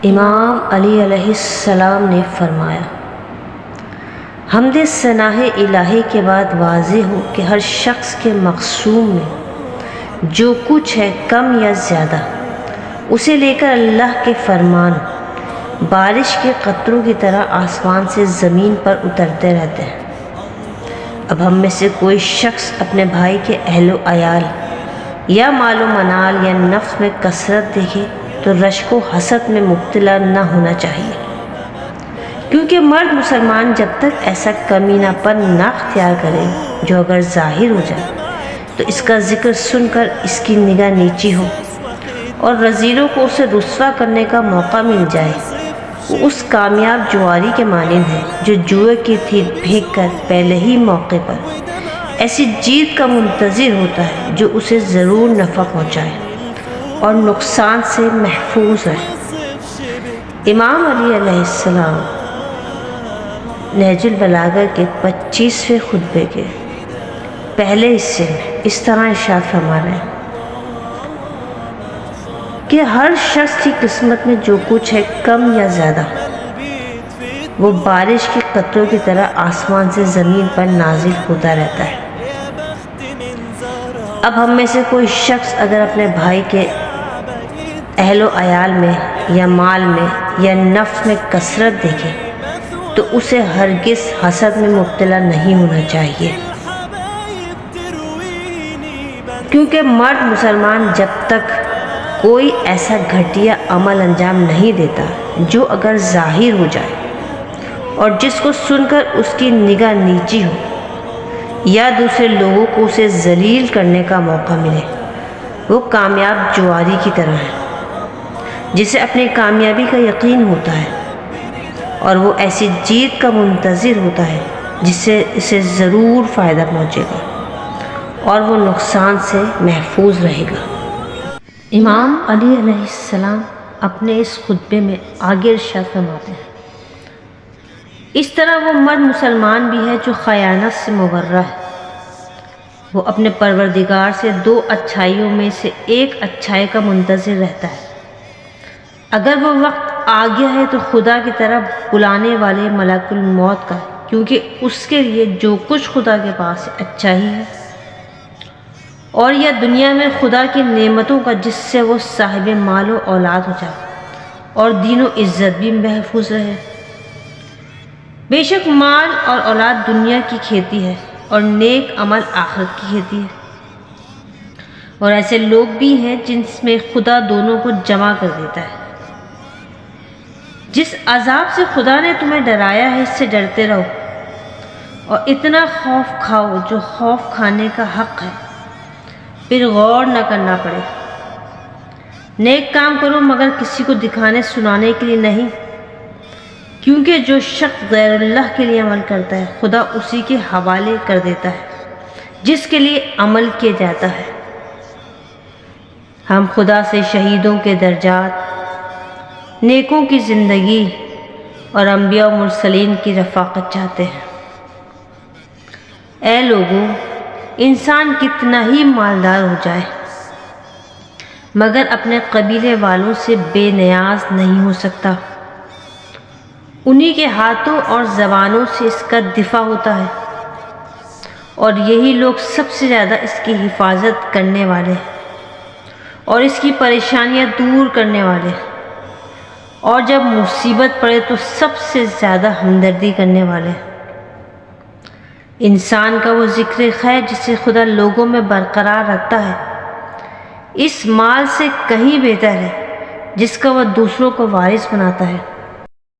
امام علی علیہ السلام نے فرمایا، حمد ثناء الہی کے بعد واضح ہو کہ ہر شخص کے مقسوم میں جو کچھ ہے کم یا زیادہ اسے لے کر اللہ کے فرمان بارش کے قطروں کی طرح آسمان سے زمین پر اترتے رہتے ہیں۔ اب ہم میں سے کوئی شخص اپنے بھائی کے اہل و عیال یا مال و منال یا نفس میں کثرت دیکھے تو رشک و حسد میں مبتلا نہ ہونا چاہیے، کیونکہ مرد مسلمان جب تک ایسا کمینہ پن نہ اختیار کرے جو اگر ظاہر ہو جائے تو اس کا ذکر سن کر اس کی نگاہ نیچی ہو اور رذیلوں کو اسے رسوا کرنے کا موقع مل جائے، وہ اس کامیاب جواری کے مانند ہے جو جوئے کی تیر پھینک کر پہلے ہی موقع پر ایسی جیت کا منتظر ہوتا ہے جو اسے ضرور نفع پہنچائے اور نقصان سے محفوظ رہے۔ امام علی علیہ السلام نہج البلاغہ کے 25ویں خطبے کے پہلے حصے میں اس طرح ارشاد فرما رہے ہیں کہ ہر شخص کی قسمت میں جو کچھ ہے کم یا زیادہ وہ بارش کے قطروں کی طرح آسمان سے زمین پر نازل ہوتا رہتا ہے۔ اب ہم میں سے کوئی شخص اگر اپنے بھائی کے اہل و عیال میں یا مال میں یا نفس میں کثرت دیکھے تو اسے ہرگز حسد میں مبتلا نہیں ہونا چاہیے، کیونکہ مرد مسلمان جب تک کوئی ایسا گھٹیا عمل انجام نہیں دیتا جو اگر ظاہر ہو جائے اور جس کو سن کر اس کی نگاہ نیچی ہو یا دوسرے لوگوں کو اسے ذلیل کرنے کا موقع ملے، وہ کامیاب جواری کی طرح ہے جسے اپنی کامیابی کا یقین ہوتا ہے اور وہ ایسی جیت کا منتظر ہوتا ہے جس سے اسے ضرور فائدہ پہنچے گا اور وہ نقصان سے محفوظ رہے گا۔ امام علی علیہ السلام اپنے اس خطبے میں آگے ارشاد فرماتے ہیں، اس طرح وہ مرد مسلمان بھی ہے جو خیانت سے مبرہ ہے، وہ اپنے پروردگار سے 2 اچھائیوں میں سے ایک اچھائی کا منتظر رہتا ہے۔ اگر وہ وقت آ گیا ہے تو خدا کی طرف بلانے والے ملک الموت کا، کیونکہ اس کے لیے جو کچھ خدا کے پاس ہے اچھا ہی ہے، اور یا دنیا میں خدا کی نعمتوں کا جس سے وہ صاحب مال و اولاد ہو جائے اور دین و عزت بھی محفوظ رہے۔ بے شک مال اور اولاد دنیا کی کھیتی ہے اور نیک عمل آخرت کی کھیتی ہے، اور ایسے لوگ بھی ہیں جن میں خدا دونوں کو جمع کر دیتا ہے۔ جس عذاب سے خدا نے تمہیں ڈرایا ہے اس سے ڈرتے رہو اور اتنا خوف کھاؤ جو خوف کھانے کا حق ہے، پھر غور نہ کرنا پڑے۔ نیک کام کرو مگر کسی کو دکھانے سنانے کے لیے نہیں، کیونکہ جو شخص غیر اللہ کے لیے عمل کرتا ہے خدا اسی کے حوالے کر دیتا ہے جس کے لیے عمل کیا جاتا ہے۔ ہم خدا سے شہیدوں کے درجات، نیکوں کی زندگی اور انبیاء و مرسلین کی رفاقت چاہتے ہیں۔ اے لوگوں، انسان کتنا ہی مالدار ہو جائے مگر اپنے قبیلے والوں سے بے نیاز نہیں ہو سکتا، انہی کے ہاتھوں اور زبانوں سے اس کا دفاع ہوتا ہے، اور یہی لوگ سب سے زیادہ اس کی حفاظت کرنے والے اور اس کی پریشانیاں دور کرنے والے، اور جب مصیبت پڑے تو سب سے زیادہ ہمدردی کرنے والے۔ انسان کا وہ ذکر خیر جسے خدا لوگوں میں برقرار رکھتا ہے اس مال سے کہیں بہتر ہے جس کا وہ دوسروں کو وارث بناتا ہے۔